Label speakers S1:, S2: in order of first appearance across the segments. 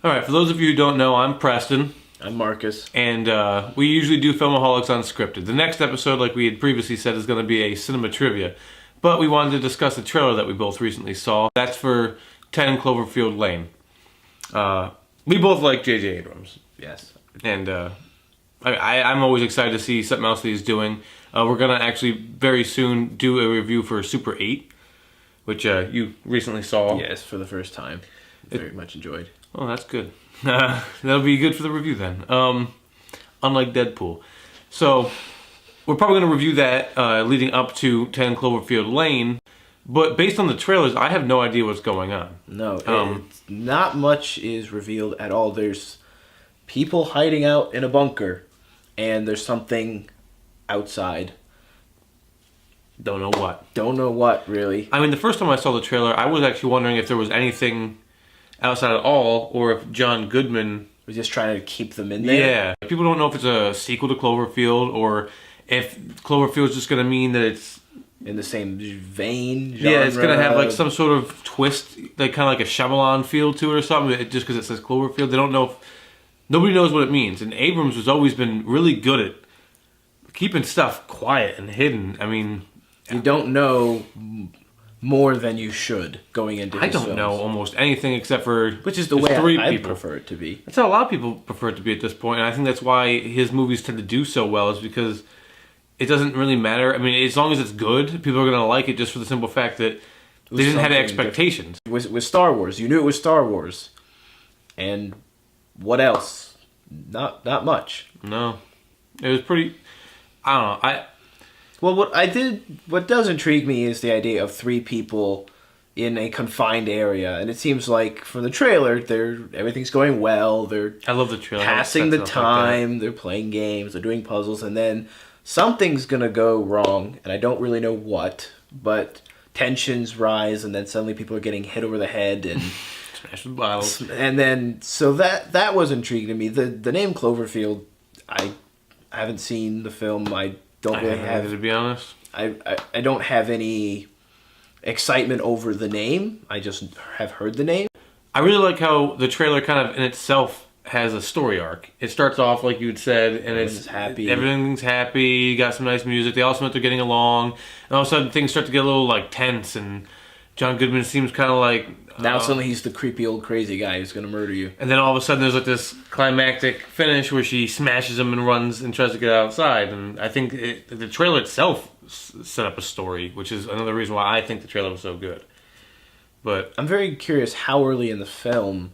S1: Alright, for those of you who don't know, I'm Preston.
S2: I'm Marcus.
S1: And we usually do Filmaholics Unscripted. The next episode, like we had previously said, is going to be a cinema trivia. But we wanted to discuss a trailer that we both recently saw. That's for 10 Cloverfield Lane. We both like J.J. Abrams.
S2: Yes.
S1: And I'm always excited to see something else that he's doing. We're going to actually very soon do a review for Super 8, which you recently saw.
S2: Yes, for the first time. Very much enjoyed.
S1: Oh, that's good. That'll be good for the review then. Unlike Deadpool. So, we're probably going to review that leading up to 10 Cloverfield Lane. But based on the trailers, I have no idea what's going on.
S2: No, not much is revealed at all. There's people hiding out in a bunker, and there's something outside.
S1: Don't know what.
S2: Don't know what, really.
S1: I mean, the first time I saw the trailer, I was actually wondering if there was anything outside at all, or if John Goodman
S2: was just trying to keep them in there.
S1: Yeah. People don't know if it's a sequel to Cloverfield, or if Cloverfield's just going to mean that it's
S2: in the same vein, genre.
S1: Yeah, it's going to have like some sort of twist, like kind of like a Shyamalan feel to it or something, just because it says Cloverfield. They don't know if... Nobody knows what it means. And Abrams has always been really good at keeping stuff quiet and hidden. I mean...
S2: You don't know more than you should going into his
S1: I don't
S2: films.
S1: know almost anything except for...
S2: Which is the way I prefer it to be.
S1: That's how a lot of people prefer it to be at this point. And I think that's why his movies tend to do so well, is because it doesn't really matter. I mean, as long as it's good, people are going to like it just for the simple fact that they didn't have expectations.
S2: With Star Wars, you knew it was Star Wars. And what else? Not much.
S1: No. It was pretty... I don't know.
S2: Well, what does intrigue me is the idea of three people in a confined area, and it seems like from the trailer, everything's going well.
S1: I love the trailer.
S2: Passing the time. Like they're playing games. They're doing puzzles, and then something's gonna go wrong, and I don't really know what. But tensions rise, and then suddenly people are getting hit over the head and
S1: smashed with bottles.
S2: And then so that was intriguing to me. The name Cloverfield, I haven't seen the film. I don't really have,
S1: to be honest.
S2: I don't have any excitement over the name. I just have heard the name.
S1: I really like how the trailer kind of in itself has a story arc. It starts off like you had said, and
S2: everything's happy.
S1: Everything's happy. You got some nice music. They all seem like they're getting along, and all of a sudden things start to get a little like tense. And John Goodman seems kind of like
S2: now suddenly he's the creepy old crazy guy who's gonna murder you.
S1: And then all of a sudden there's like this climactic finish where she smashes him and runs and tries to get outside. And I think the trailer itself set up a story, which is another reason why I think the trailer was so good. But
S2: I'm very curious how early in the film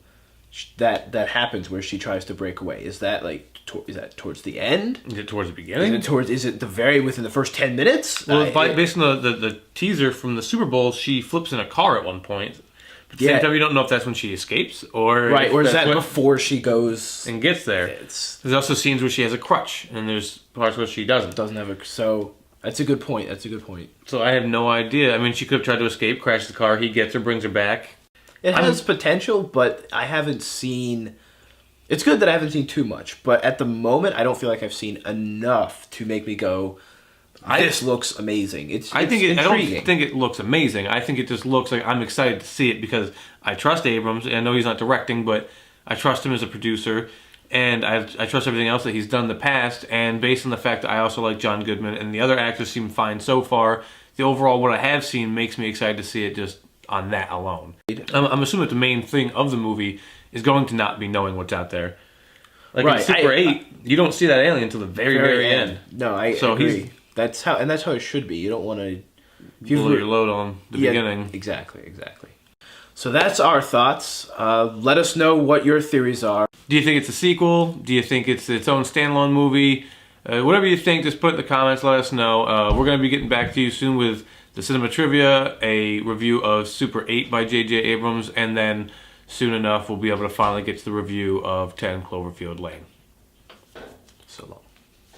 S2: that happens where she tries to break away. Is that like is that towards the end?
S1: Is it towards the beginning?
S2: Is it within the first 10 minutes?
S1: Well, based on the teaser from the Super Bowl, she flips in a car at one point. But at the same time, you don't know if that's when she escapes or
S2: right, or is that before she goes
S1: and gets there. There's also scenes where she has a crutch, and there's parts where she doesn't have a.
S2: So that's a good point.
S1: So I have no idea. I mean, she could have tried to escape, crashed the car. He gets her, brings her back.
S2: It has potential, but I haven't seen. It's good that I haven't seen too much, but at the moment, I don't feel like I've seen enough to make me go, "This looks amazing."
S1: I don't think it looks amazing. I think it just looks like I'm excited to see it because I trust Abrams. I know he's not directing, but I trust him as a producer, and I trust everything else that he's done in the past. And based on the fact that I also like John Goodman and the other actors seem fine so far, the overall what I have seen makes me excited to see it just on that alone. I'm assuming that the main thing of the movie is going to not be knowing what's out there. Like in Super 8, you don't see that alien until the very end.
S2: No, I agree. That's how it should be. You don't want to
S1: blow your load on the beginning.
S2: Exactly. So that's our thoughts. Let us know what your theories are.
S1: Do you think it's a sequel? Do you think it's its own standalone movie? Whatever you think, just put in the comments. Let us know. We're going to be getting back to you soon with the Cinema Trivia, a review of Super 8 by J.J. Abrams, and then soon enough we'll be able to finally get to the review of 10 Cloverfield Lane.